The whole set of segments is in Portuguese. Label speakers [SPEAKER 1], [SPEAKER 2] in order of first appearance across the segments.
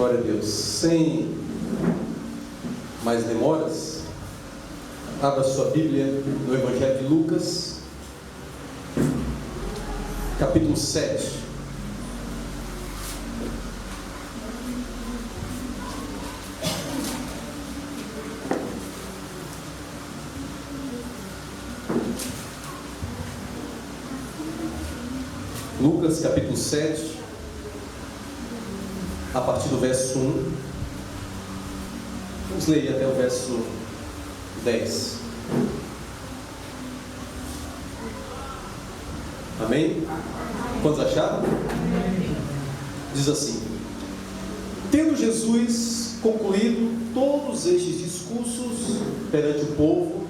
[SPEAKER 1] Glória a Deus. Sem mais demoras, abra sua Bíblia no Evangelho de Lucas, capítulo 7. Lucas capítulo 7, a partir do verso 1, vamos ler até o verso 10. Amém? Quantos acharam? Diz assim: tendo Jesus concluído todos estes discursos perante o povo,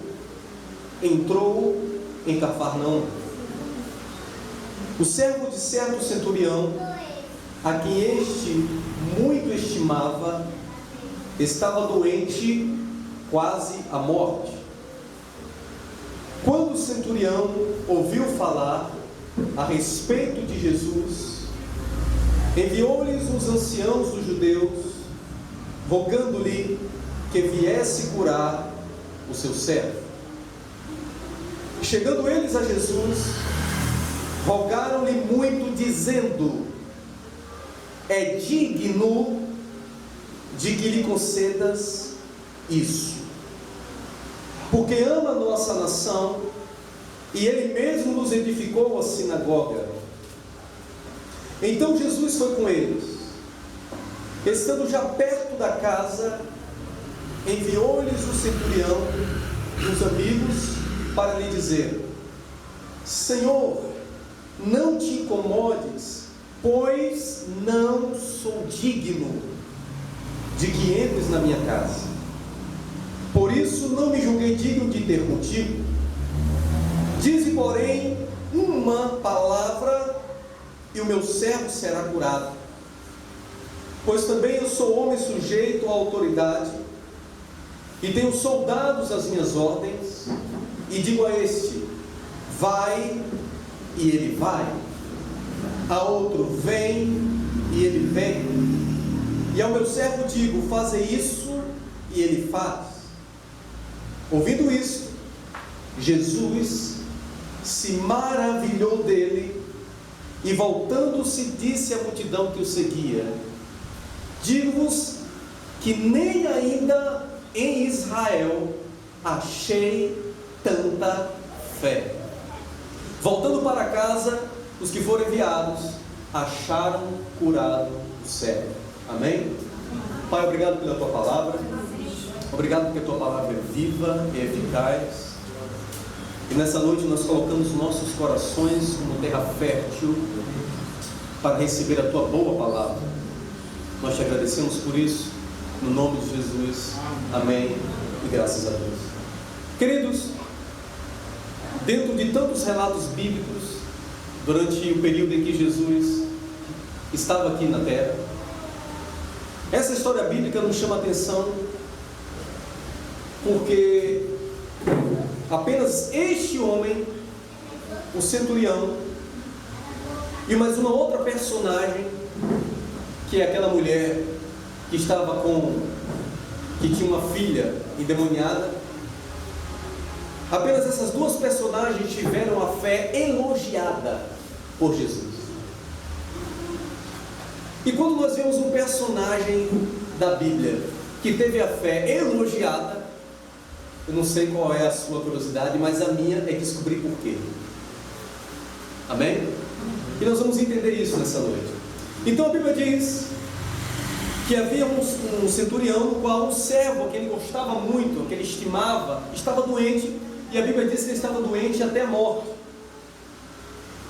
[SPEAKER 1] entrou em Cafarnaum. O servo de certo centurião, a quem este muito estimava, estava doente, quase à morte. Quando o centurião ouviu falar a respeito de Jesus, enviou-lhes os anciãos dos judeus, rogando-lhe que viesse curar o seu servo. Chegando eles a Jesus, rogaram-lhe muito, dizendo: é digno de que lhe concedas isso, porque ama a nossa nação, e ele mesmo nos edificou a sinagoga. Então Jesus foi com eles. Estando já perto da casa, enviou-lhes o centurião e os amigos para lhe dizer: Senhor, não te incomodes, pois não sou digno de que entres na minha casa. Por isso não me julguei digno de ter contigo. Dize, porém, uma palavra, e o meu servo será curado. Pois também eu sou homem sujeito à autoridade, e tenho soldados às minhas ordens, e digo a este: vai, e ele vai. A outro: vem, e ele vem. E ao meu servo digo: faze isso, e ele faz. Ouvindo isto, Jesus se maravilhou dele, e voltando-se disse à multidão que o seguia: digo-vos que nem ainda em Israel achei tanta fé. Voltando para casa, os que foram enviados acharam curado o servo. Amém? Pai, obrigado pela tua palavra. Obrigado porque a tua palavra é viva e eficaz. E nessa noite nós colocamos nossos corações como terra fértil para receber a tua boa palavra. Nós te agradecemos por isso, no nome de Jesus. Amém e graças a Deus. Queridos, dentro de tantos relatos bíblicos, durante o período em que Jesus estava aqui na terra, essa história bíblica nos chama a atenção porque apenas este homem, o centurião, e mais uma outra personagem, que é aquela mulher que tinha uma filha endemoniada, apenas essas duas personagens tiveram a fé elogiada por Jesus. E quando nós vemos um personagem da Bíblia que teve a fé elogiada, eu não sei qual é a sua curiosidade, mas a minha é descobrir por quê. Amém? E nós vamos entender isso nessa noite. Então a Bíblia diz que havia um centurião no qual um servo, que ele gostava muito, que ele estimava, estava doente. E a Bíblia diz que ele estava doente até a morte.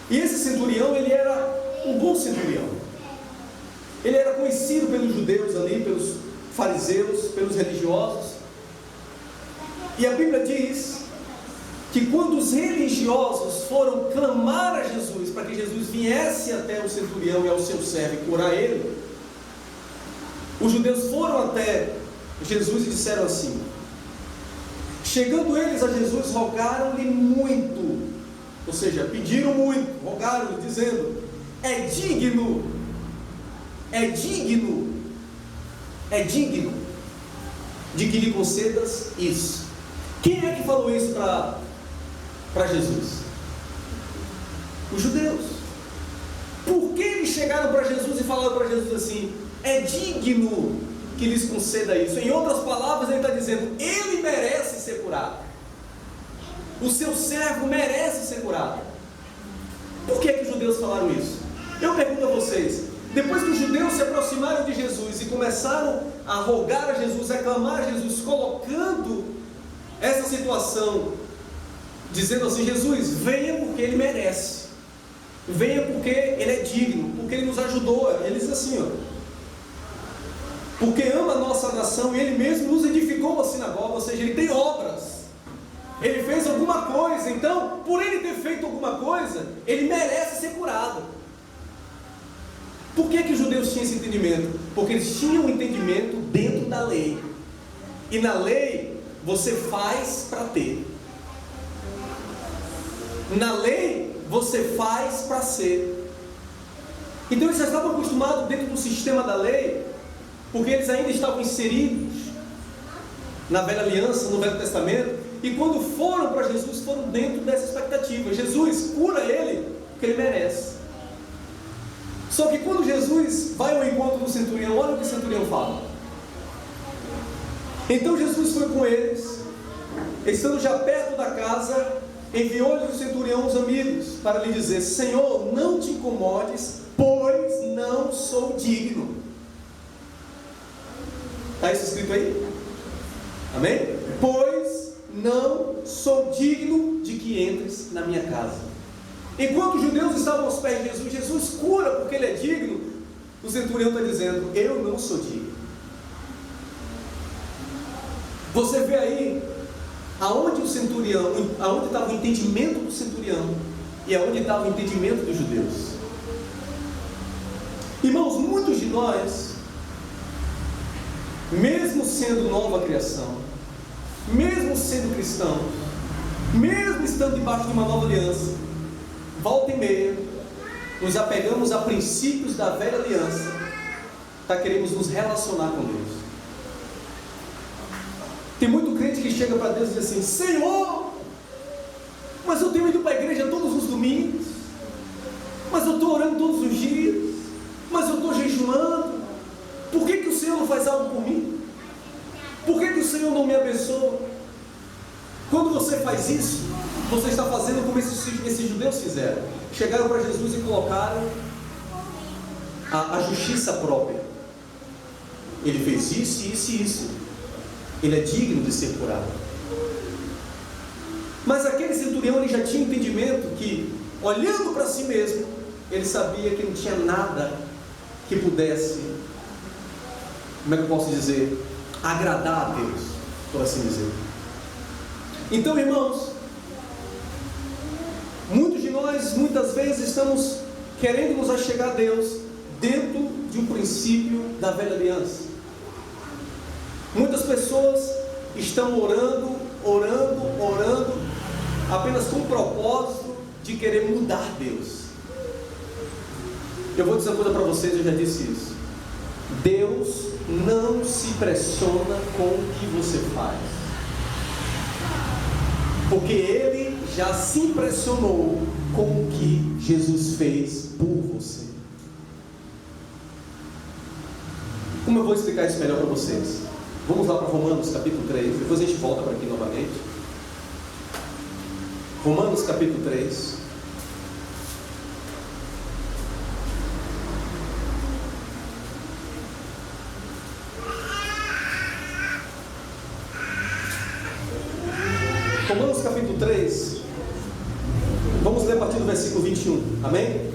[SPEAKER 1] E esse centurião, ele era um bom centurião. Ele era conhecido pelos judeus ali, pelos fariseus, pelos religiosos. E a Bíblia diz que quando os religiosos foram clamar a Jesus, para que Jesus viesse até o centurião e ao seu servo e curar ele, os judeus foram até Jesus e disseram assim: chegando eles a Jesus, rogaram-lhe muito, ou seja, pediram muito, rogaram-lhe, dizendo: é digno é digno de que lhe concedas isso. Quem é que falou isso para Jesus? Os judeus. Por que eles chegaram para Jesus e falaram para Jesus assim: é digno que lhes conceda isso? Em outras palavras, ele está dizendo: ele merece ser curado, o seu servo merece ser curado. Por que os judeus falaram isso? Eu pergunto a vocês: depois que os judeus se aproximaram de Jesus e começaram a rogar a Jesus, a clamar a Jesus, colocando essa situação, dizendo assim: Jesus, venha porque ele merece, venha porque ele é digno, porque ele nos ajudou. Ele diz assim, porque ama a nossa nação e ele mesmo nos edificou a sinagoga, ou seja, ele tem obras, ele fez alguma coisa, então por ele ter feito alguma coisa, ele merece ser curado. Por que os judeus tinham esse entendimento? Porque eles tinham um entendimento dentro da lei, e na lei você faz para ter, na lei você faz para ser. Então eles já estavam acostumados dentro do sistema da lei, porque eles ainda estavam inseridos na velha aliança, no Velho Testamento, e quando foram para Jesus, foram dentro dessa expectativa: Jesus, cura ele, porque ele merece. Só que quando Jesus vai ao encontro do centurião, olha o que o centurião fala. Então Jesus foi com eles, estando já perto da casa, enviou-lhe o centurião os amigos, para lhe dizer: Senhor, não te incomodes, pois não sou digno. Está isso escrito aí? Amém? Pois não sou digno de que entres na minha casa. Enquanto os judeus estavam aos pés de Jesus, Jesus cura porque ele é digno, o centurião está dizendo: eu não sou digno. Você vê aí aonde o centurião, aonde estava o entendimento do centurião e aonde estava o entendimento dos judeus. Irmãos, muitos de nós, mesmo sendo nova criação, mesmo sendo cristãos, mesmo estando debaixo de uma nova aliança, volta e meia, nos apegamos a princípios da velha aliança, queremos nos relacionar com Deus. Tem muito crente que chega para Deus e diz assim: Senhor, mas eu tenho ido para a igreja todos os domingos, mas eu estou orando todos os dias, mas eu estou jejuando, por que o Senhor não faz algo por mim? Por que o Senhor não me abençoa? Quando você faz isso, você está fazendo como esses judeus fizeram. Chegaram para Jesus e colocaram a justiça própria. Ele fez isso, isso e isso, ele é digno de ser curado. Mas aquele centurião, ele já tinha entendimento que, olhando para si mesmo, ele sabia que não tinha nada que pudesse, como é que eu posso dizer, agradar a Deus, por assim dizer. Então, irmãos, muitos de nós, muitas vezes, estamos querendo nos achegar a Deus dentro de um princípio da velha aliança. Muitas pessoas estão orando, apenas com o propósito de querer mudar Deus. Eu vou dizer uma coisa para vocês, eu já disse isso: Deus não se impressiona com o que você faz, porque Ele já se impressionou com o que Jesus fez por você. Como eu vou explicar isso melhor para vocês? Vamos lá para Romanos capítulo 3, depois a gente volta para aqui novamente. Romanos capítulo 3. Romanos capítulo 3, vamos ler a partir do versículo 21, amém?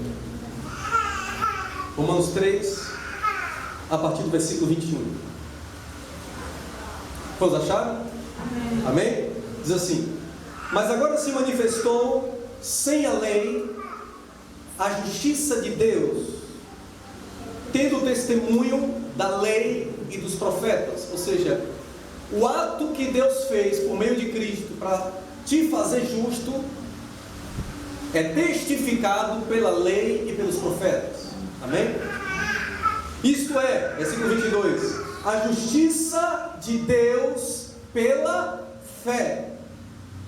[SPEAKER 1] Romanos 3, a partir do versículo 21. Todos acharam? Amém? Diz assim: mas agora se manifestou sem a lei a justiça de Deus, tendo o testemunho da lei e dos profetas. Ou seja, o ato que Deus fez por meio de Cristo para te fazer justo é testificado pela lei e pelos profetas. Amém? Isto é, versículo 22: a justiça de Deus pela fé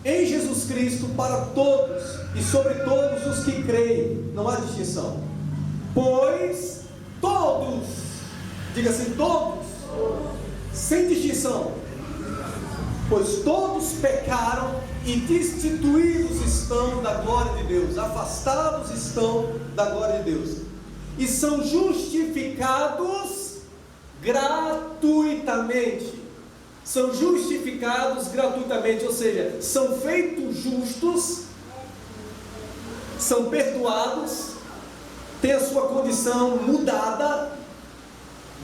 [SPEAKER 1] em Jesus Cristo para todos e sobre todos os que creem. Não há distinção. Pois todos, diga assim, todos, sem distinção, pois todos pecaram e destituídos estão da glória de Deus, afastados estão da glória de Deus, e são justificados gratuitamente. São justificados gratuitamente, ou seja, são feitos justos, são perdoados, têm a sua condição mudada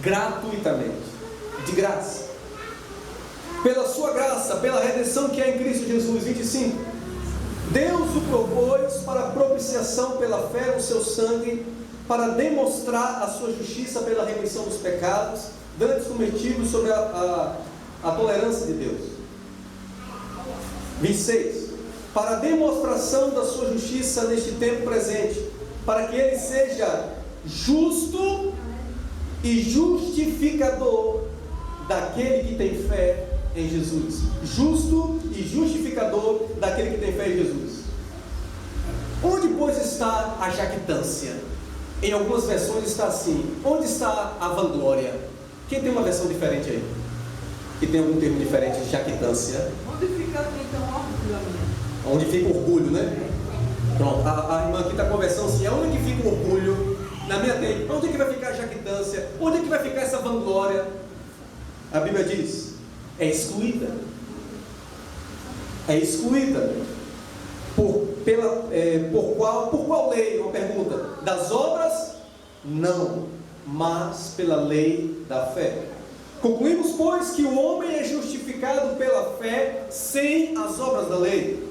[SPEAKER 1] gratuitamente, de graça, pela sua graça, pela redenção que é em Cristo Jesus. 25. Deus o propôs para propiciação pela fé no seu sangue, para demonstrar a sua justiça pela remissão dos pecados dantes cometidos sobre a tolerância de Deus. 26. Para a demonstração da sua justiça neste tempo presente, para que ele seja justo e justificador daquele que tem fé em Jesus. Justo e justificador daquele que tem fé em Jesus. Onde, pois, está a jactância? Em algumas versões está assim: onde está a vanglória? Quem tem uma versão diferente aí? Que tem algum termo diferente de jactância?
[SPEAKER 2] Onde fica então o orgulho?
[SPEAKER 1] Onde fica o orgulho, né? Pronto, a irmã aqui está conversando assim: onde que fica o orgulho? Na minha tem, onde que vai ficar a jactância? Onde que vai ficar essa vanglória? A Bíblia diz: é excluída. É excluída. Por qual lei? Uma pergunta. Das obras? Não, mas pela lei da fé. Concluímos, pois, que o homem é justificado pela fé sem as obras da lei.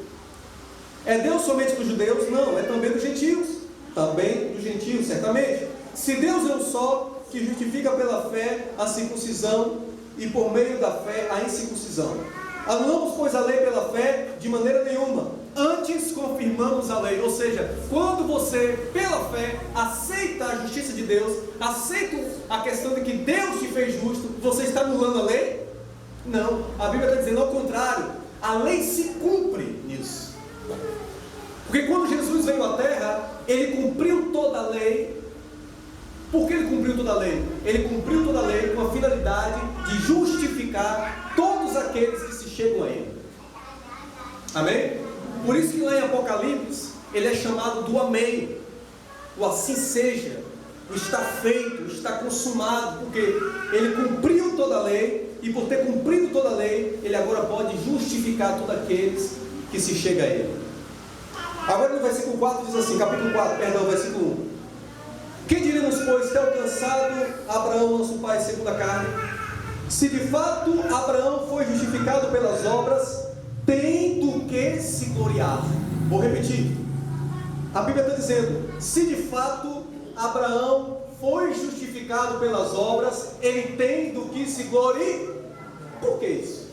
[SPEAKER 1] É Deus somente dos judeus? Não, é também dos gentios. Também dos gentios, certamente. Se Deus é um só, que justifica pela fé a circuncisão e por meio da fé a incircuncisão. Anulamos, pois, a lei pela fé? De maneira nenhuma. Antes confirmamos a lei. Ou seja, quando você, pela fé, aceita a justiça de Deus, aceita a questão de que Deus te fez justo, você está anulando a lei? Não. A Bíblia está dizendo ao contrário. A lei se cumpre nisso. Porque quando Jesus veio à terra, Ele cumpriu toda a lei. Por que Ele cumpriu toda a lei? Ele cumpriu toda a lei com a finalidade de justificar todos aqueles que se chegam a Ele. Amém? Por isso que lá em Apocalipse, Ele é chamado do Amém. O assim seja, o está feito, o está consumado, porque Ele cumpriu toda a lei, e por ter cumprido toda a lei, Ele agora pode justificar todos aqueles que se chegam a Ele. Agora no versículo 4 diz assim, capítulo 4, perdão, versículo 1. Que diremos, pois, ter alcançado Abraão, nosso pai, segundo a carne? Se de fato Abraão foi justificado pelas obras, tem do que se gloriar. Vou repetir. A Bíblia está dizendo: se de fato Abraão foi justificado pelas obras, ele tem do que se gloriar. Por que isso?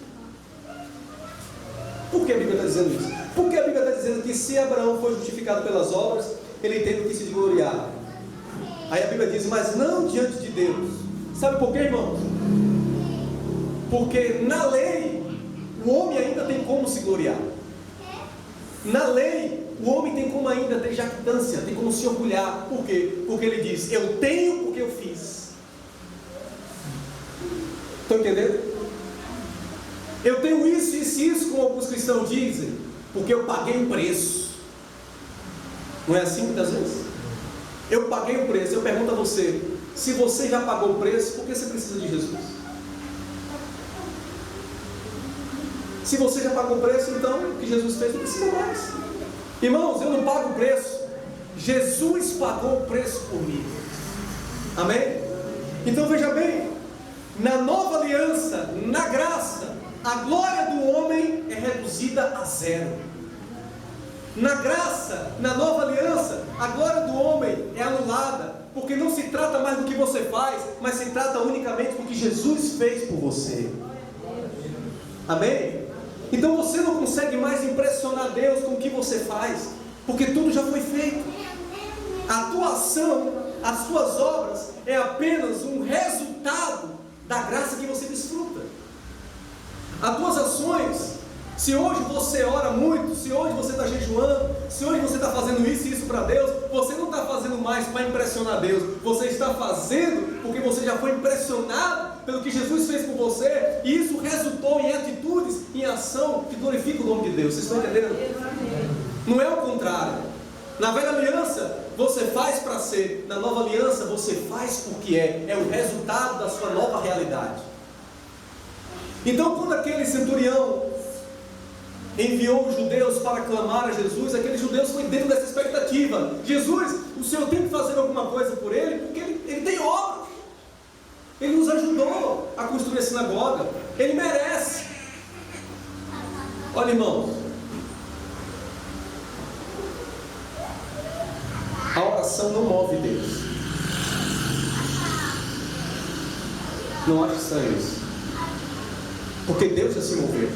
[SPEAKER 1] Por que a Bíblia está dizendo isso? Porque a Bíblia está dizendo que se Abraão foi justificado pelas obras, ele tem do que se gloriar. Aí a Bíblia diz: mas não diante de Deus. Sabe por quê, irmãos? Porque na lei o homem ainda tem como se gloriar. Na lei o homem tem como ainda ter jactância, tem como se orgulhar. Por quê? Porque ele diz: eu tenho porque eu fiz. Estão entendendo? Eu tenho isso, isso e isso, como alguns cristãos dizem, porque eu paguei um preço. Não é assim muitas vezes? Eu paguei o preço. Eu pergunto a você: se você já pagou o preço, por que você precisa de Jesus? Se você já pagou o preço, então o que Jesus fez não precisa mais. Irmãos, eu não pago o preço. Jesus pagou o preço por mim. Amém? Então veja bem, na nova aliança, na graça, a glória do homem é reduzida a zero. Na graça, na nova aliança, a glória do homem é anulada, porque não se trata mais do que você faz, mas se trata unicamente do que Jesus fez por você. Amém? Então você não consegue mais impressionar Deus com o que você faz, porque tudo já foi feito. A tua ação, as tuas obras é apenas um resultado da graça que você desfruta. As tuas ações, se hoje você ora muito, se hoje você está jejuando, se hoje você está fazendo isso e isso para Deus, você não está fazendo mais para impressionar Deus, você está fazendo porque você já foi impressionado pelo que Jesus fez por você, e isso resultou em atitudes, em ação que glorifica o nome de Deus. Vocês estão entendendo? Não é o contrário. Na velha aliança você faz para ser, na nova aliança você faz porque é o resultado da sua nova realidade. Então, quando aquele centurião enviou os judeus para clamar a Jesus, aqueles judeus foi dentro dessa expectativa: Jesus, o Senhor tem que fazer alguma coisa por ele, porque ele tem obra, ele nos ajudou a construir a sinagoga, ele merece. Olha, irmãos, a oração não move Deus. Não acho estranho isso, porque Deus já se moveu.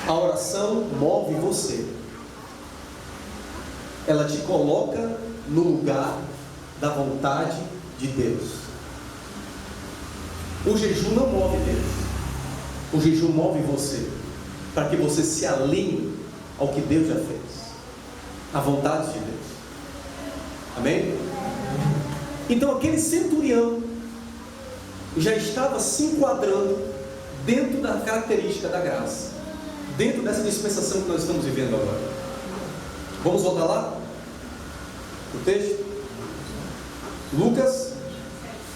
[SPEAKER 1] A oração move você. Ela te coloca no lugar da vontade de Deus. O jejum não move Deus. O jejum move você, para que você se alinhe ao que Deus já fez, à vontade de Deus. Amém? Então aquele centurião já estava se enquadrando dentro da característica da graça, dentro dessa dispensação que nós estamos vivendo agora. Vamos voltar lá? O texto? Lucas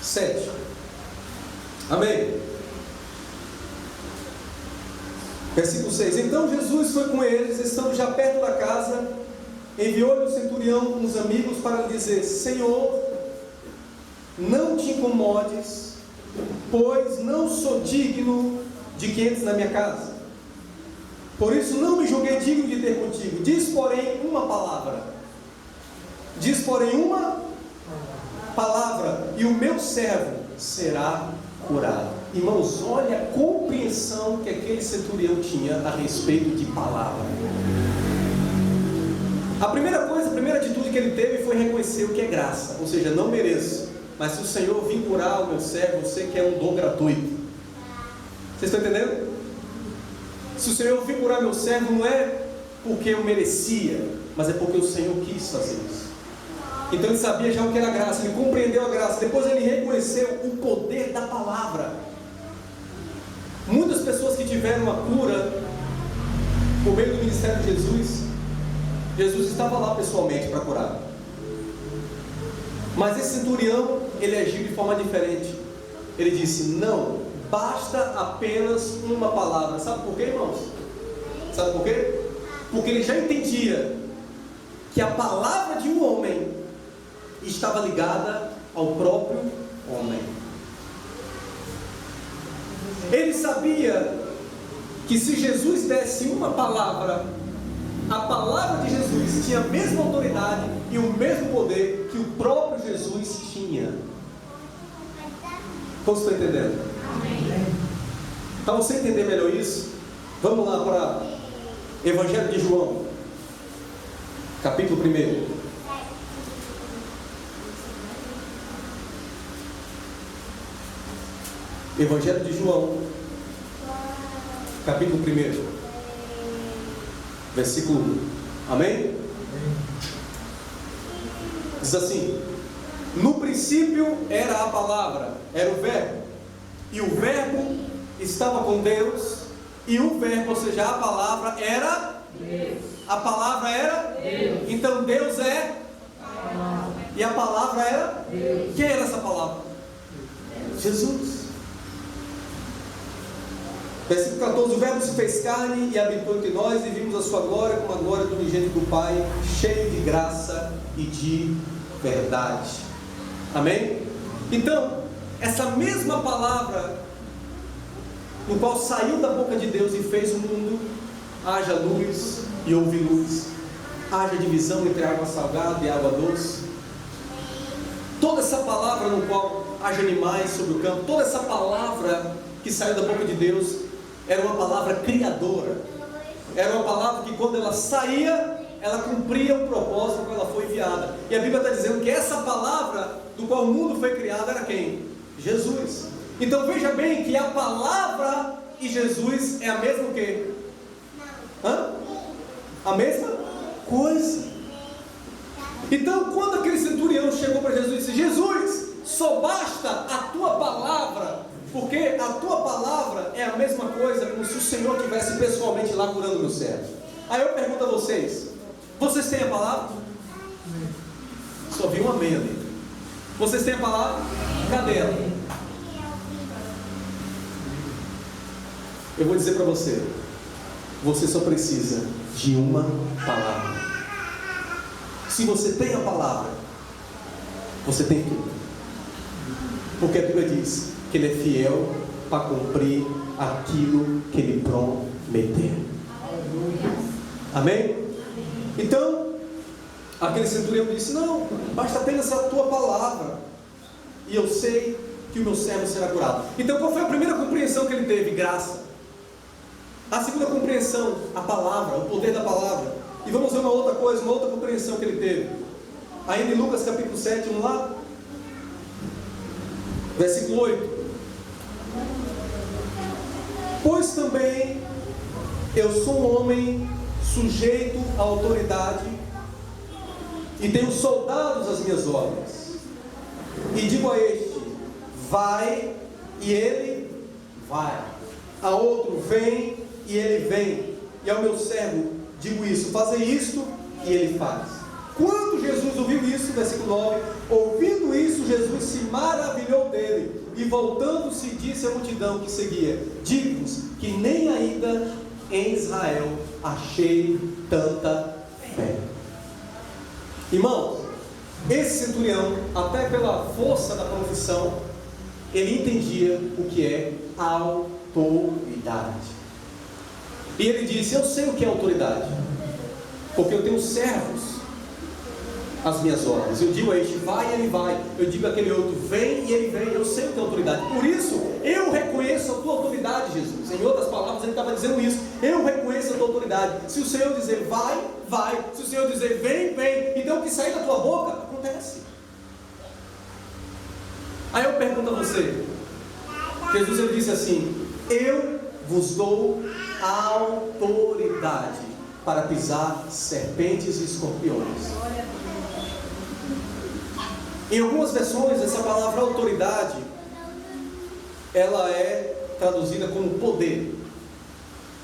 [SPEAKER 1] 7. Amém? Versículo 6. Então Jesus foi com eles, estando já perto da casa, enviou-lhe o centurião com os amigos para lhe dizer: Senhor, não te incomodes, pois não sou digno de que entres na minha casa. Por isso não me julguei digno de ter contigo. Diz, porém, uma palavra. Diz, porém, uma palavra, e o meu servo será curado. Irmãos, olha a compreensão que aquele centurião tinha a respeito de palavra. A primeira coisa, a primeira atitude que ele teve foi reconhecer o que é graça. Ou seja, não mereço, mas se o Senhor vir curar o meu servo, eu sei que é um dom gratuito. Vocês estão entendendo? Se o Senhor vir curar meu servo, não é porque eu merecia, mas é porque o Senhor quis fazer isso. Então ele sabia já o que era graça, ele compreendeu a graça. Depois ele reconheceu o poder da palavra. Muitas pessoas que tiveram a cura por meio do ministério de Jesus estava lá pessoalmente para curar. Mas esse centurião, ele agiu de forma diferente. Ele disse: não, basta apenas uma palavra. Sabe por quê, irmãos? Sabe por quê? Porque ele já entendia que a palavra de um homem estava ligada ao próprio homem. Ele sabia que se Jesus desse uma palavra, a palavra de Jesus tinha a mesma autoridade e o mesmo poder que o próprio Jesus tinha. Como você está entendendo? Para você entender melhor isso, vamos lá para Evangelho de João, capítulo 1. Evangelho de João, capítulo 1, versículo 1. Amém? Diz assim: no princípio era a palavra, era o verbo, e o verbo estava com Deus, e o verbo, ou seja, a palavra era Deus. A palavra era Deus. Então Deus é palavra. E a palavra era Deus. Quem era essa palavra? Deus. Jesus. Versículo 14: o verbo se fez carne e habitou entre nós, e vimos a sua glória como a glória do unigênito do Pai, cheio de graça e de verdade. Amém? Então, essa mesma palavra, no qual saiu da boca de Deus e fez o mundo, haja luz e houve luz, haja divisão entre água salgada e água doce. Toda essa palavra no qual haja animais sobre o campo, toda essa palavra que saiu da boca de Deus, era uma palavra criadora. Era uma palavra que quando ela saía, ela cumpria o propósito para ela foi enviada. E a Bíblia está dizendo que essa palavra do qual o mundo foi criado era quem? Jesus. Então veja bem que a palavra e Jesus é a mesma o quê? A mesma coisa. Então quando aquele centurião chegou para Jesus e disse: Jesus, só basta a tua palavra, porque a tua palavra é a mesma coisa como se o Senhor estivesse pessoalmente lá curando meu servo. Aí eu pergunto a vocês: vocês têm a palavra? Só vi um amém ali. Vocês têm a palavra? Cadê ela? Eu vou dizer para você: você só precisa de uma palavra. Se você tem a palavra, você tem tudo. Porque a Bíblia diz que Ele é fiel para cumprir aquilo que Ele prometeu. Amém? Então, aquele centurião disse: não, basta apenas a tua palavra, e eu sei que o meu servo será curado. Então, qual foi a primeira compreensão que ele teve? Graça. A segunda compreensão, a palavra, o poder da palavra. E vamos ver uma outra coisa, uma outra compreensão que ele teve. Ainda em Lucas capítulo 7, vamos lá? Versículo 8. Pois também eu sou um homem sujeito à autoridade, e tenho soldados às minhas ordens. E digo a este: vai, e ele vai. A outro: vem, e ele vem. E ao meu servo digo isso: fazei isto, e ele faz. Quando Jesus ouviu isso, versículo 9, ouvindo isso, Jesus se maravilhou dele, e voltando-se disse à multidão que seguia: digo-vos que nem ainda em Israel achei tanta fé. Irmãos, esse centurião, até pela força da profissão, ele entendia o que é autoridade. E ele disse: eu sei o que é autoridade, porque eu tenho servos às minhas ordens. Eu digo a este: vai, e ele vai. Eu digo àquele outro: vem, e ele vem. Eu sei o que é autoridade. Por isso, eu reconheço a tua autoridade, Jesus. Em outras palavras, ele estava dizendo isso: eu reconheço a tua autoridade. Se o Senhor dizer vai, vai. Se o Senhor dizer vem, vem. Então o que sair da tua boca, acontece. Aí eu pergunto a você: Jesus, ele disse assim: eu vos dou autoridade para pisar serpentes e escorpiões. Em algumas versões, essa palavra autoridade, ela é traduzida como poder.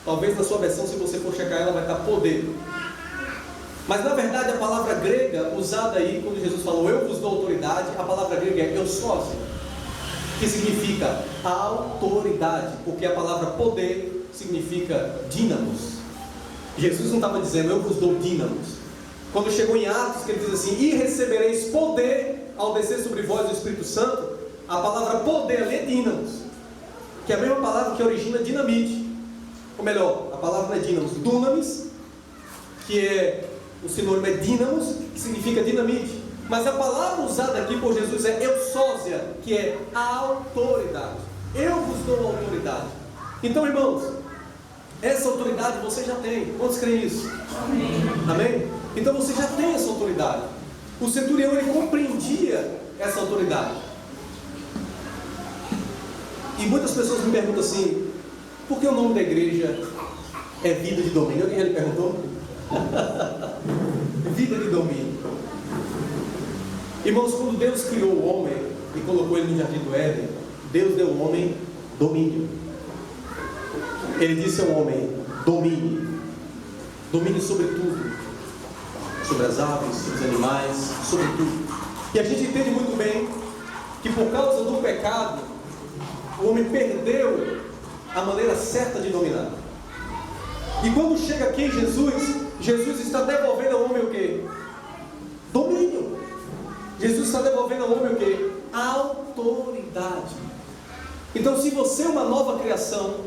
[SPEAKER 1] Talvez na sua versão, se você for checar, ela vai estar poder. Mas na verdade a palavra grega usada aí, quando Jesus falou eu vos dou autoridade, a palavra grega é eusosia, que significa autoridade, porque a palavra poder significa dínamos. Jesus não estava dizendo eu vos dou dínamos. Quando chegou em Atos, que ele diz assim: e recebereis poder ao descer sobre vós o Espírito Santo, a palavra poder ali é dínamos, que é a mesma palavra que origina dinamite. Ou melhor, a palavra não é dínamos, dunamis, que é o sinônimo é dínamos, que significa dinamite. Mas a palavra usada aqui por Jesus é eusosia, que é autoridade. Eu vos dou autoridade. Então, irmãos, essa autoridade você já tem. Quantos creem nisso? Amém. Amém? Então você já tem essa autoridade. O centurião, ele compreendia essa autoridade. E muitas pessoas me perguntam assim: por que o nome da igreja é Vida de Domínio? Alguém já lhe perguntou? Vida de Domínio. Irmãos, quando Deus criou o homem e colocou ele no jardim do Éden, Deus deu ao homem domínio. Ele disse ao homem: domine. Domine sobre tudo. Sobre as aves, sobre os animais, sobre tudo. E a gente entende muito bem que por causa do pecado, o homem perdeu a maneira certa de dominar. E quando chega aqui em Jesus está devolvendo ao homem o quê? Domínio. Jesus está devolvendo ao homem o quê? Autoridade. Então, se você é uma nova criação,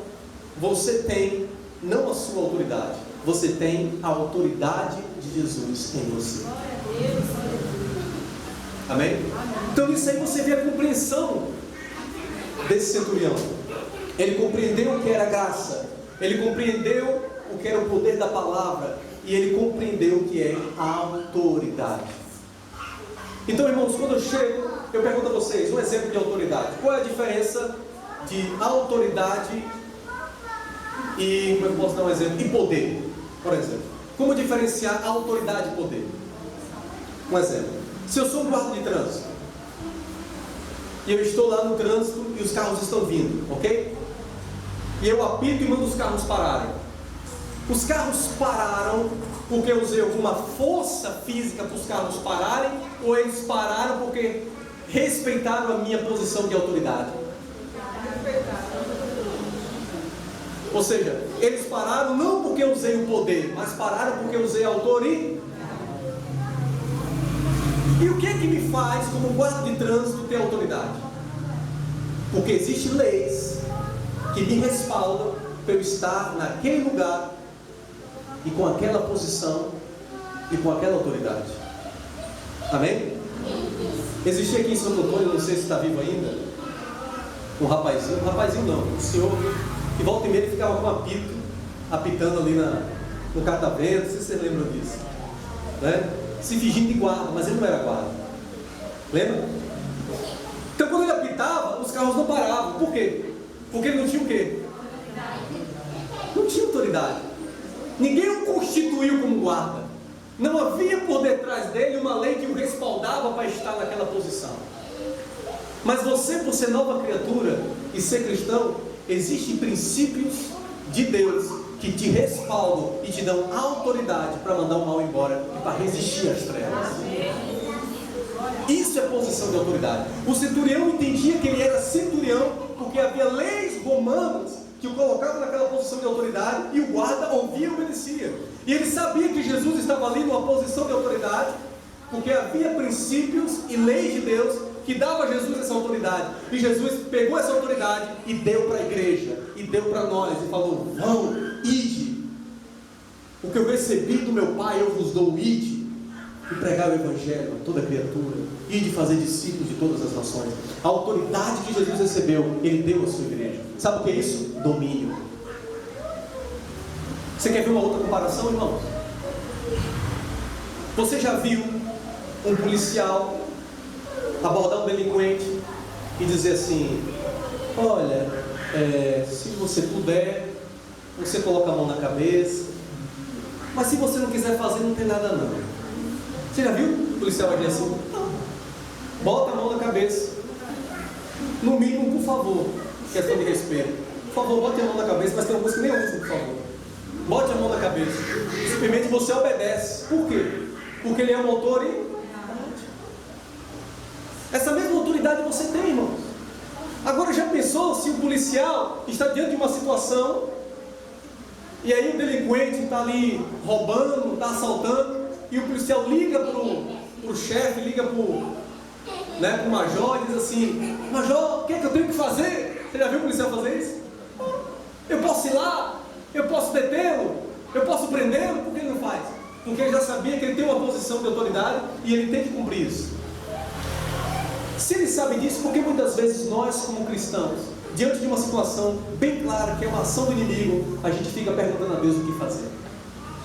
[SPEAKER 1] você tem não a sua autoridade, você tem a autoridade de Jesus em você. Amém? Então nisso aí você vê a compreensão desse centurião. Ele compreendeu o que era graça, ele compreendeu o que era o poder da palavra, e ele compreendeu o que é a autoridade. Então, irmãos, quando eu chego, eu pergunto a vocês um exemplo de autoridade. Qual é a diferença de autoridade e, como eu posso dar um exemplo, e poder, por exemplo. Como diferenciar autoridade e poder? Um exemplo, se eu sou um guarda de trânsito e eu estou lá no trânsito e os carros estão vindo, ok? E eu apito e mando os carros pararem. Os carros pararam porque eu usei alguma força física para os carros pararem, ou eles pararam porque respeitaram a minha posição de autoridade? Ou seja, eles pararam não porque eu usei o poder, mas pararam porque eu usei a autoridade. E o que é que me faz, como guarda de trânsito, ter autoridade? Porque existem leis que me respaldam para eu estar naquele lugar e com aquela posição e com aquela autoridade. Amém? Existia aqui em Santo Antônio, não sei se está vivo ainda, um rapazinho não, um senhor que volta e meia ele ficava com um apito, apitando ali no catavento, não sei se vocês lembram disso, né? Se fingindo de guarda, mas ele não era guarda. Lembra? Então quando ele apitava, os carros não paravam. Por quê? Porque ele não tinha o quê? Não tinha autoridade. Ninguém o constituiu como guarda. Não havia por detrás dele uma lei que o respaldava para estar naquela posição. Mas você, por ser nova criatura e ser cristão, existem princípios de Deus que te respaldam e te dão autoridade para mandar o mal embora e para resistir às trevas. Isso é posição de autoridade. O centurião entendia que ele era centurião porque havia leis romanas que o colocavam naquela posição de autoridade, e o guarda ouvia e obedecia. E ele sabia que Jesus estava ali numa posição de autoridade porque havia princípios e leis de Deus que dava a Jesus essa autoridade. E Jesus pegou essa autoridade e deu para a igreja, e deu para nós, e falou: vão, ide, o que eu recebi do meu Pai eu vos dou, ide, e pregar o Evangelho a toda criatura, ide fazer discípulos de todas as nações. A autoridade que Jesus recebeu, Ele deu à sua igreja. Sabe o que é isso? Domínio. Você quer ver uma outra comparação, irmãos? Você já viu um policial abordar um delinquente e dizer assim: olha, se você puder, você coloca a mão na cabeça, mas se você não quiser fazer, não tem nada não. Você já viu o policial aqui assim? Não. Bota a mão na cabeça. No mínimo, por favor, questão de respeito. Por favor, bote a mão na cabeça, mas tem uma coisa que nem eu uso, por favor. Bote a mão na cabeça. Simplesmente você obedece. Por quê? Porque ele é uma autoridade. Essa mesma autoridade você tem, irmãos. Agora, já pensou se o policial está diante de uma situação e aí o delinquente está ali roubando, está assaltando, e o policial liga para o chefe, liga para o major e diz assim: major, o que é que eu tenho que fazer? Você já viu o policial fazer isso? Eu posso ir lá? Eu posso detê-lo? Eu posso prendê-lo? Por que ele não faz? Porque ele já sabia que ele tem uma posição de autoridade e ele tem que cumprir isso. Se ele sabe disso, por que muitas vezes nós, como cristãos, diante de uma situação bem clara, que é uma ação do inimigo, a gente fica perguntando a Deus o que fazer?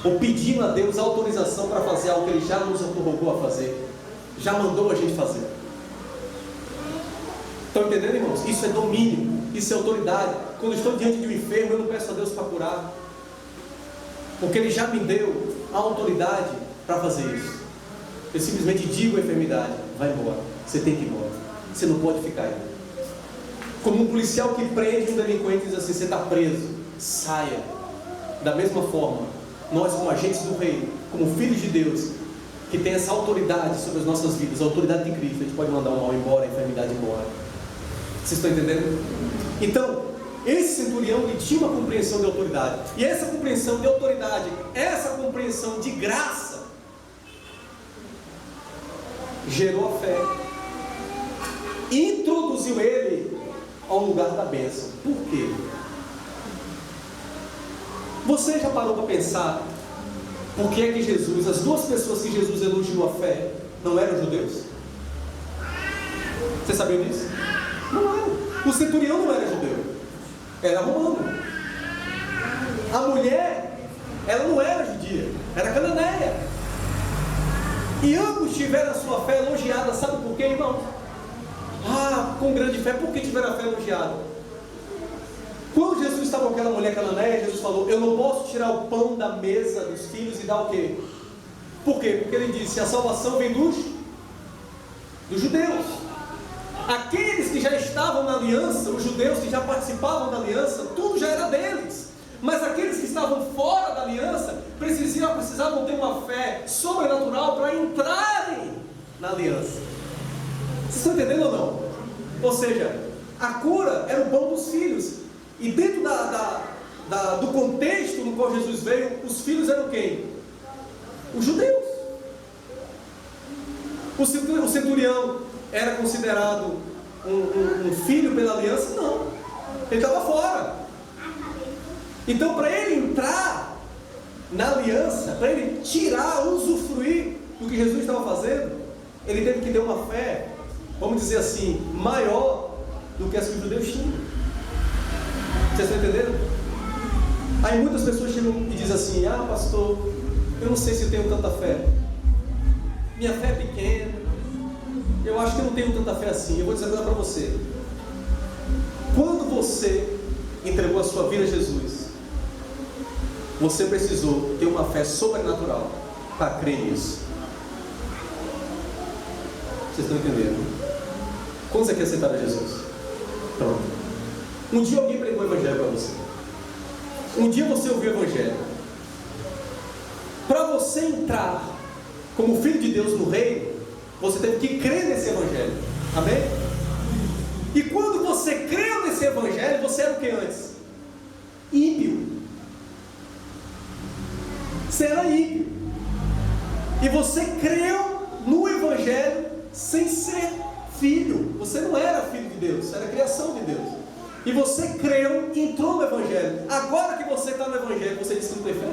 [SPEAKER 1] Ou pedindo a Deus autorização para fazer algo que Ele já nos autorrogou a fazer, já mandou a gente fazer. Estão entendendo, irmãos? Isso é domínio, isso é autoridade. Quando eu estou diante de um enfermo, eu não peço a Deus para curar, porque Ele já me deu a autoridade para fazer isso. Eu simplesmente digo à enfermidade: vai embora, você tem que ir embora, você não pode ficar aí. Como um policial que prende um delinquente e diz assim: você está preso, saia. Da mesma forma, nós, como agentes do Rei, como filhos de Deus, que tem essa autoridade sobre as nossas vidas, a autoridade de Cristo, a gente pode mandar o mal embora, a enfermidade embora. Vocês estão entendendo? Então, esse centurião, ele tinha uma compreensão de autoridade, e essa compreensão de autoridade, essa compreensão de graça, gerou a fé, introduziu ele ao lugar da bênção. Por quê? Você já parou para pensar por que é que Jesus, as duas pessoas que Jesus elogiou a fé, não eram judeus? Você sabia disso? Não era. O centurião não era judeu, era romano. A mulher, ela não era judia, era cananeia. E ambos tiveram a sua fé elogiada. Sabe por quê, irmão? Com grande fé. Por que tiveram a fé elogiada? Quando Jesus estava com aquela mulher cananeia, Jesus falou: eu não posso tirar o pão da mesa dos filhos e dar o quê? Por quê? Porque ele disse: a salvação vem dos judeus. Aqueles que já estavam na aliança, os judeus que já participavam da aliança, tudo já era deles. Mas aqueles que estavam fora da aliança precisavam ter uma fé sobrenatural para entrarem na aliança. Vocês estão entendendo ou não? Ou seja, a cura era o pão dos filhos. E dentro do contexto no qual Jesus veio, os filhos eram quem? Os judeus. O centurião era considerado um filho pela aliança? Não. Ele estava fora. Então, para ele entrar na aliança, para ele tirar, usufruir do que Jesus estava fazendo, ele teve que ter uma fé, vamos dizer assim, maior do que as que os judeus tinham. Vocês estão entendendo? Aí muitas pessoas chegam e dizem assim: ah, pastor, eu não sei se eu tenho tanta fé. Minha fé é pequena. Eu acho que eu não tenho tanta fé assim. Eu vou dizer para você: quando você entregou a sua vida a Jesus, você precisou ter uma fé sobrenatural para crer nisso. Vocês estão entendendo? Quando você quer aceitar a Jesus? Pronto. Um dia alguém pregou o Evangelho para você. Um dia você ouviu o Evangelho. Para você entrar como filho de Deus no reino, você teve que crer nesse Evangelho. Amém? E quando você creu nesse Evangelho, você era o que antes? Ímpio. Você era ímpio. E você creu no Evangelho sem ser filho. Você não era filho de Deus, você era criação de Deus. E você creu e entrou no Evangelho. Agora que você está no Evangelho, você diz que não tem fé?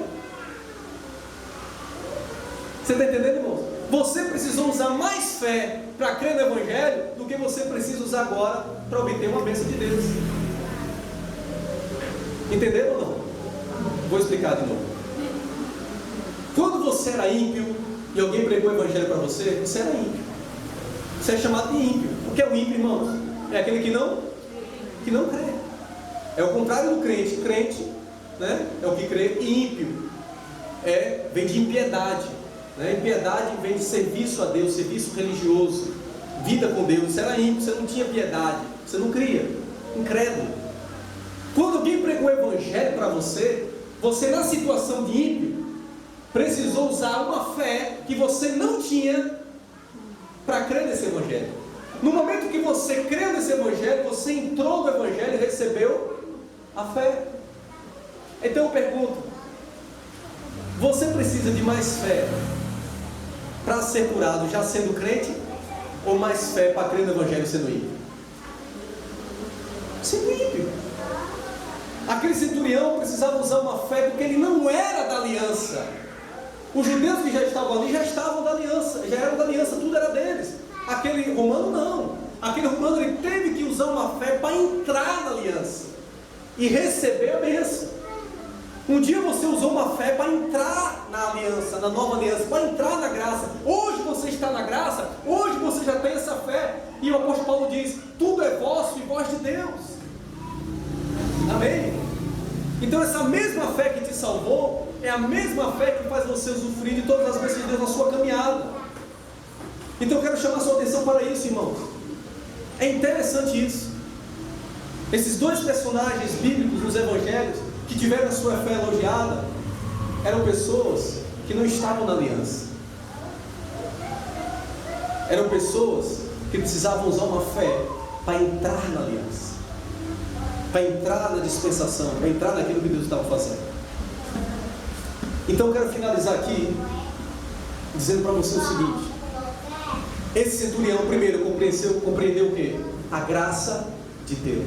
[SPEAKER 1] Você está entendendo, irmãos? Você precisou usar mais fé para crer no Evangelho do que você precisa usar agora para obter uma bênção de Deus. Entenderam ou não? Vou explicar de novo. Quando você era ímpio e alguém pregou o Evangelho para você, você era ímpio. Você é chamado de ímpio. O que é o ímpio, irmãos? É aquele que não crê. É o contrário do crente. Crente, né, é o que crê. E ímpio vem de impiedade. Né? Impiedade vem de serviço a Deus, serviço religioso, vida com Deus. Você era ímpio, você não tinha piedade, você não cria, incrédulo. Quando alguém pregou o Evangelho para você, você na situação de ímpio precisou usar uma fé que você não tinha para crer nesse Evangelho. No momento que você creu nesse Evangelho, você entrou no Evangelho e recebeu a fé. Então eu pergunto: você precisa de mais fé para ser curado já sendo crente, ou mais fé para crer no Evangelho sendo ímpio? Sendo ímpio. Aquele centurião precisava usar uma fé porque ele não era da aliança. Os judeus que já estavam ali já estavam da aliança, já eram da aliança, tudo era deles. Aquele romano não. Aquele romano ele teve que usar uma fé para entrar na aliança e receber a bênção. Um dia você usou uma fé para entrar na aliança, na nova aliança, para entrar na graça. Hoje você está na graça, hoje você já tem essa fé. E o apóstolo Paulo diz: tudo é vosso e vós de Deus. Amém? Então essa mesma fé que te salvou é a mesma fé que faz você usufruir de todas as bênçãos de Deus na sua caminhada. Então eu quero chamar a sua atenção para isso, irmãos. É interessante isso. Esses dois personagens bíblicos nos evangelhos que tiveram a sua fé elogiada eram pessoas que não estavam na aliança. Eram pessoas que precisavam usar uma fé para entrar na aliança, para entrar na dispensação, para entrar naquilo que Deus estava fazendo. Então eu quero finalizar aqui dizendo para você o seguinte: esse centurião primeiro compreendeu o quê? A graça de Deus.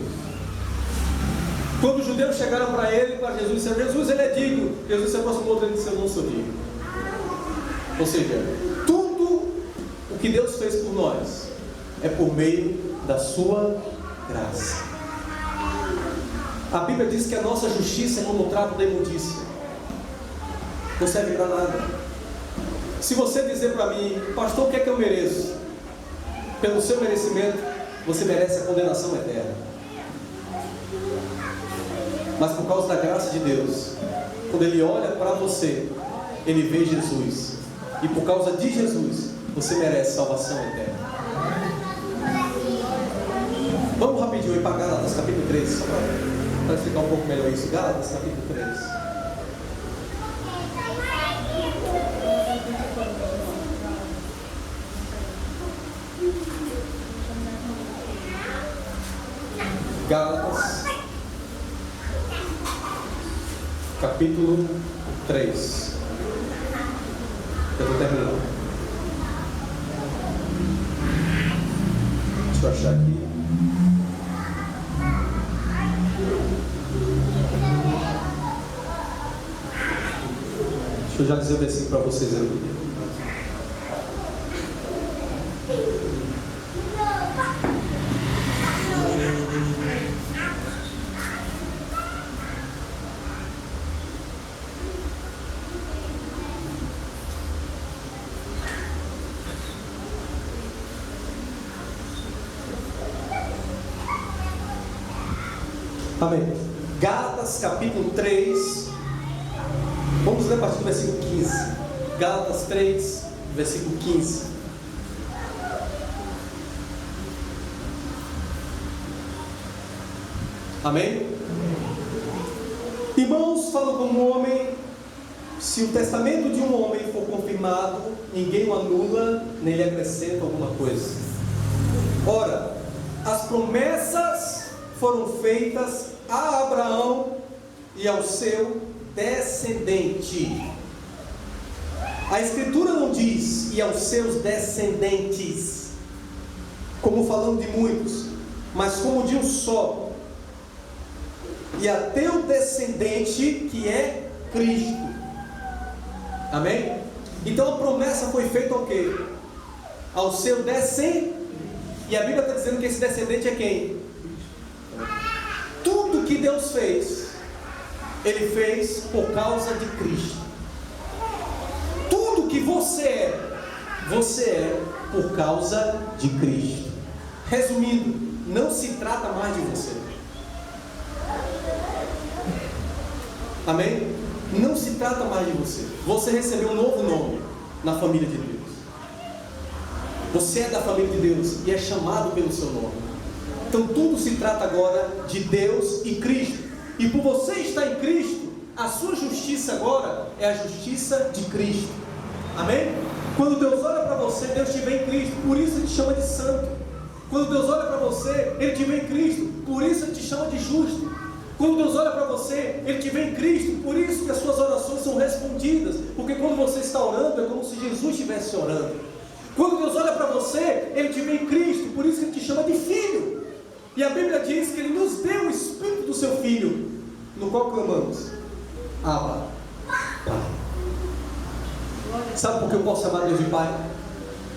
[SPEAKER 1] Quando os judeus chegaram para ele, para Jesus, disseram: Jesus, ele é digno. Jesus se aproximou dele e disse: eu não sou digno. Ou seja, tudo o que Deus fez por nós é por meio da sua graça. A Bíblia diz que a nossa justiça é como o trapo da imundícia, não serve para nada. Se você dizer para mim: pastor, o que é que eu mereço? Pelo seu merecimento, você merece a condenação eterna. Mas por causa da graça de Deus, quando Ele olha para você, Ele vê Jesus. E por causa de Jesus, você merece salvação eterna. Vamos rapidinho ir para Gálatas capítulo 3, só para explicar um pouco melhor isso. Gálatas capítulo 3. Gálatas capítulo 3. Eu estou terminando. Deixa eu achar aqui. Deixa eu já dizer o versículo para vocês aí. Amém. Gálatas capítulo 3. Vamos ler a partir do versículo 15. Gálatas 3, versículo 15. Amém? Irmãos, falo como homem. Se o testamento de um homem for confirmado, ninguém o anula, nem lhe acrescenta alguma coisa. Ora, as promessas foram feitas a Abraão e ao seu descendente. A Escritura não diz e aos seus descendentes, como falando de muitos, mas como de um só, e a teu descendente, que é Cristo. Amém? Então a promessa foi feita ao quê? Ao seu descendente. E a Bíblia está dizendo que esse descendente é quem? Tudo que Deus fez, Ele fez por causa de Cristo. Tudo que você é por causa de Cristo. Resumindo, não se trata mais de você. Amém? Não se trata mais de você. Você recebeu um novo nome na família de Deus. Você é da família de Deus e é chamado pelo seu nome. Então tudo se trata agora de Deus e Cristo. E por você estar em Cristo, a sua justiça agora é a justiça de Cristo. Amém? Quando Deus olha para você, Deus te vê em Cristo. Por isso Ele te chama de santo. Quando Deus olha para você, Ele te vê em Cristo. Por isso Ele te chama de justo. Quando Deus olha para você, Ele te vê em Cristo. Por isso que as suas orações são respondidas. Porque quando você está orando, é como se Jesus estivesse orando. Quando Deus olha para você, Ele te vê em Cristo. Por isso que Ele te chama de filho. E a Bíblia diz que Ele nos deu o Espírito do Seu Filho, no qual clamamos: Abba, Pai. Sabe por que eu posso chamar Deus de Pai?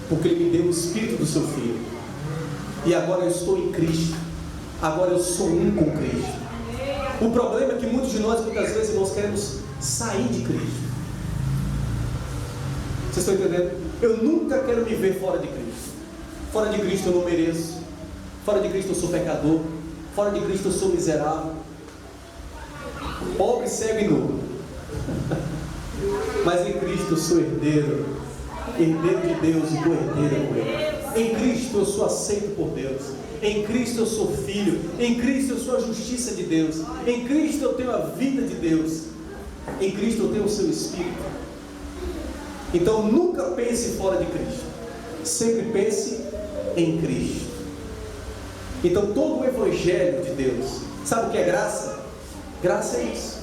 [SPEAKER 1] Porque Ele me deu o Espírito do Seu Filho. E agora eu estou em Cristo. Agora eu sou um com Cristo. O problema é que muitos de nós, muitas vezes, irmãos, queremos sair de Cristo. Vocês estão entendendo? Eu nunca quero me ver fora de Cristo. Fora de Cristo eu não mereço. Fora de Cristo eu sou pecador. Fora de Cristo eu sou miserável, pobre, cego e nu. Mas em Cristo eu sou herdeiro, herdeiro de Deus e co-herdeiro com Ele. Em Cristo eu sou aceito por Deus. Em Cristo eu sou filho. Em Cristo eu sou a justiça de Deus. Em Cristo eu tenho a vida de Deus. Em Cristo eu tenho o seu Espírito. Então nunca pense fora de Cristo. Sempre pense em Cristo. Então todo o Evangelho de Deus, sabe o que é graça? Graça é isso.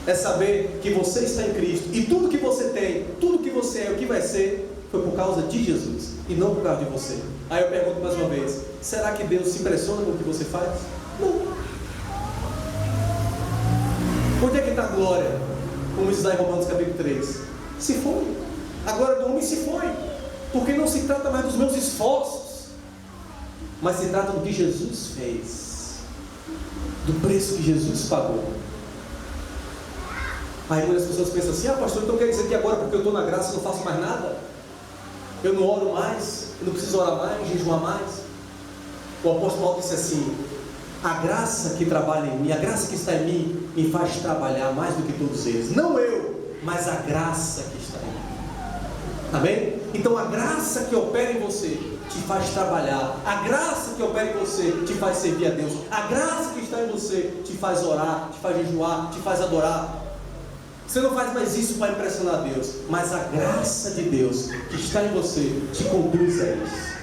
[SPEAKER 1] É saber que você está em Cristo. E tudo que você tem, tudo que você é, o que vai ser, foi por causa de Jesus e não por causa de você. Aí eu pergunto mais uma vez: será que Deus se impressiona com o que você faz? Não. Onde é que está a glória? Como diz lá em Romanos capítulo 3. Se foi. A glória do homem se foi. Porque não se trata mais dos meus esforços, mas se trata do que Jesus fez, do preço que Jesus pagou. Aí muitas pessoas pensam assim: ah, pastor, então quer dizer que agora, porque eu estou na graça, eu não faço mais nada? Eu não oro mais? Eu não preciso orar mais, jejuar mais? O apóstolo Paulo disse assim: a graça que trabalha em mim, a graça que está em mim, me faz trabalhar mais do que todos eles. Não eu, mas a graça que está em mim. Amém? Então a graça que opera em você te faz trabalhar. A graça que opera em você te faz servir a Deus. A graça que está em você te faz orar, te faz jejuar, te faz adorar. Você não faz mais isso para impressionar Deus, mas a graça de Deus que está em você te conduz a isso.